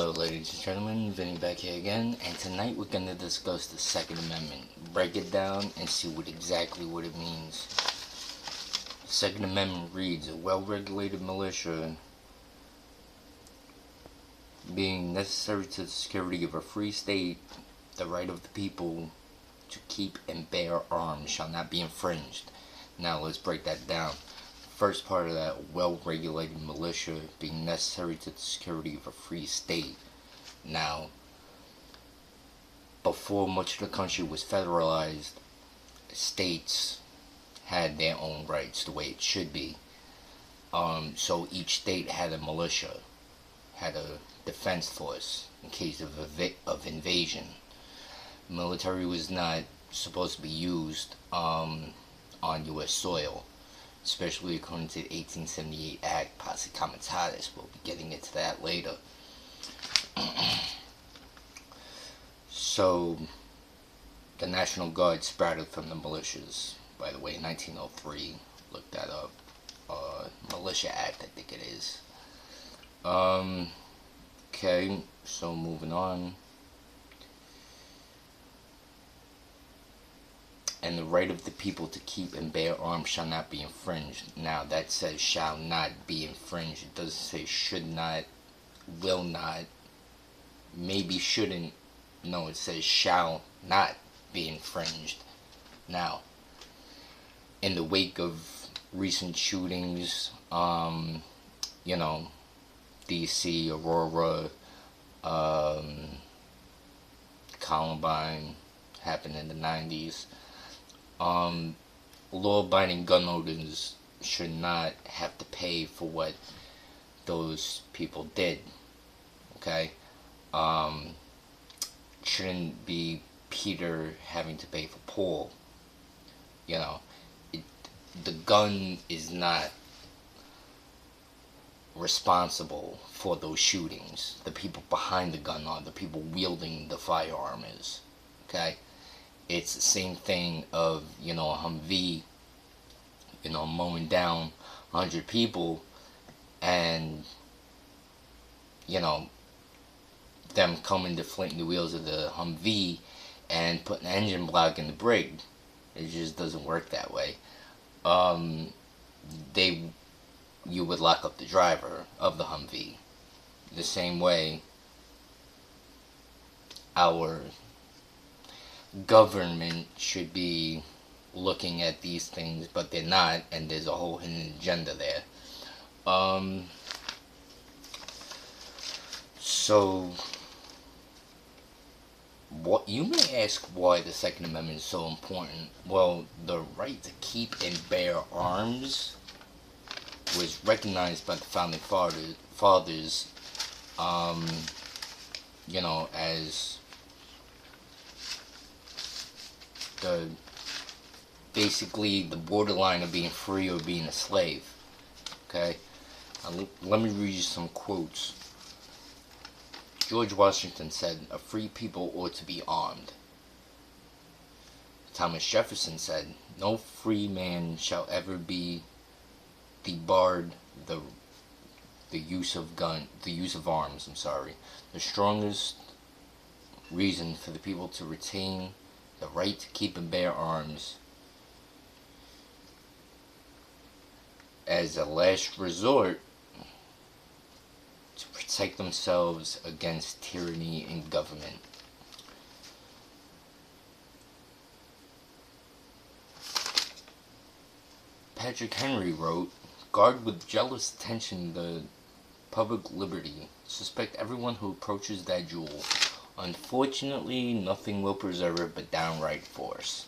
Hello, ladies and gentlemen, Vinny back here again, and tonight we're going to discuss the Second Amendment, break it down, and see exactly what it means. The Second Amendment reads, a well-regulated militia being necessary to the security of a free state, the right of the people to keep and bear arms shall not be infringed. Now let's break that down. First part of that, well-regulated militia being necessary to the security of a free state. Now, before much of the country was federalized, states had their own rights the way it should be. So each state had a militia, had a defense force in case of invasion. Military was not supposed to be used on U.S. soil, especially according to the 1878 Act, Posse Comitatus. We'll be getting into that later. So, the National Guard sprouted from the militias. By the way, 1903, look that up. Militia Act, I think it is. Okay, so moving on. And the right of the people to keep and bear arms shall not be infringed. Now, that says shall not be infringed. It doesn't say should not, will not, maybe shouldn't. No, it says shall not be infringed. Now, in the wake of recent shootings, DC, Aurora, Columbine, happened in the 90s. Law-abiding gun owners should not have to pay for what those people did. Okay? Shouldn't be Peter having to pay for Paul. The gun is not responsible for those shootings. The people behind the gun are. The people wielding the firearm is. Okay? It's the same thing of, a Humvee, mowing down 100 people and, them coming deflating the wheels of the Humvee and putting an engine block in the brake. It just doesn't work that way. You would lock up the driver of the Humvee. The same way our government should be looking at these things, but they're not, and there's a whole hidden agenda there. So, what you may ask why the Second Amendment is so important. Well, the right to keep and bear arms was recognized by the founding fathers, as basically the borderline of being free or being a slave. Okay? Let me read you some quotes. George Washington said, a free people ought to be armed. Thomas Jefferson said, no free man shall ever be debarred the use of arms. The strongest reason for the people to retain the right to keep and bear arms as a last resort to protect themselves against tyranny and government. Patrick Henry wrote, guard with jealous attention the public liberty. Suspect everyone who approaches that jewel. Unfortunately, nothing will preserve it but downright force.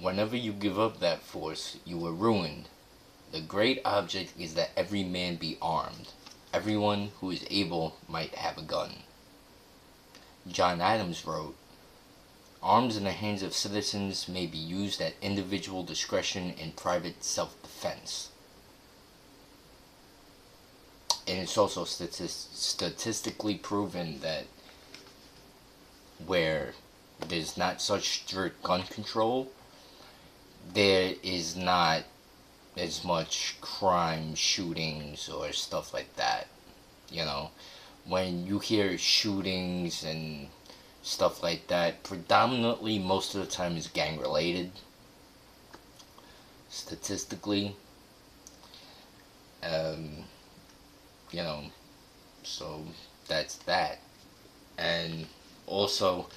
Whenever you give up that force, you are ruined. The great object is that every man be armed. Everyone who is able might have a gun. John Adams wrote, arms in the hands of citizens may be used at individual discretion in private self-defense. And it's also statistically proven that where there's not such strict gun control, there is not as much crime, shootings, or stuff like that. when you hear shootings and stuff like that, predominantly most of the time is gang related. Statistically, um, you know, so that's that. And also,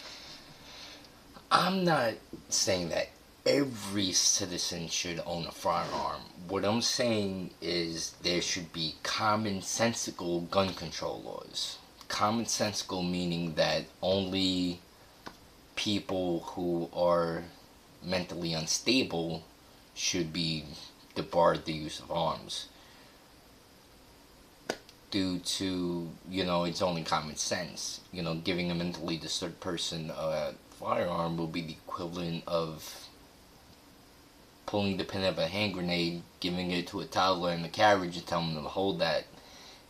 I'm not saying that every citizen should own a firearm. What I'm saying is there should be commonsensical gun control laws. Commonsensical meaning that only people who are mentally unstable should be debarred the use of arms. Due to, it's only common sense. Giving a mentally disturbed person a firearm will be the equivalent of pulling the pin of a hand grenade, giving it to a toddler in the carriage and telling them to hold that.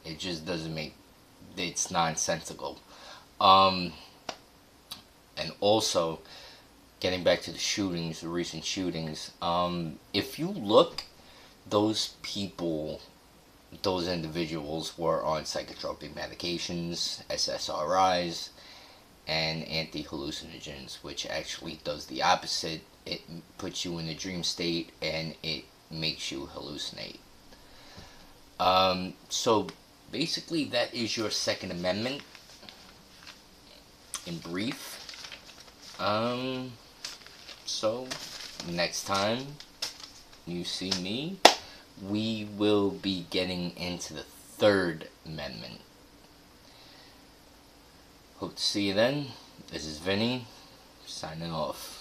It just doesn't make, it's nonsensical. And also, getting back to the shootings, the recent shootings, if you look, those people, those individuals were on psychotropic medications, SSRIs, and anti-hallucinogens, which actually does the opposite. It puts you in a dream state and it makes you hallucinate. So basically that is your Second Amendment in brief. So next time you see me, we will be getting into the Third Amendment. Hope to see you then. This is Vinny, signing off.